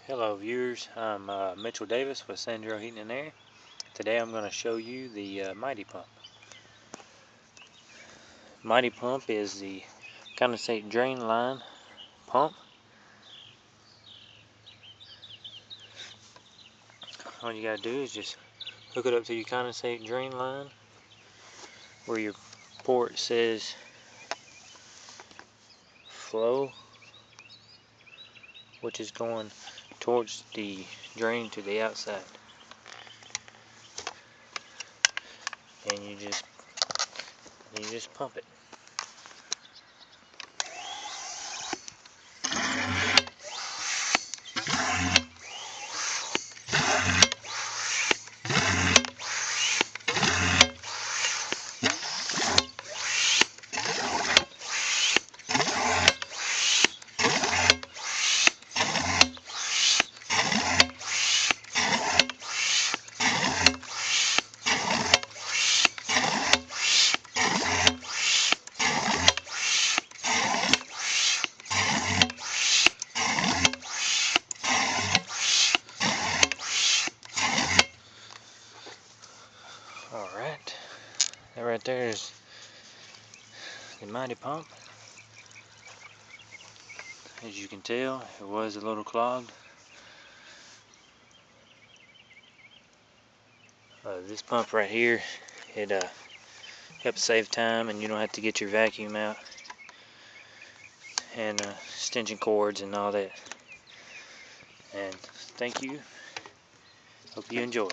Hello viewers, I'm Mitchell Davis with Sandro Heating and Air. Today I'm going to show you the Mighty Pump. Mighty Pump is the condensate drain line pump. All you got to do is just hook it up to your condensate drain line where your port says flow, which is going towards the drain to the outside. And you just pump it. Alright, that right there is the Mighty Pump. As you can tell, it was a little clogged. This pump right here, it helps save time, and you don't have to get your vacuum out and extension cords and all that. And thank you. Hope you enjoy.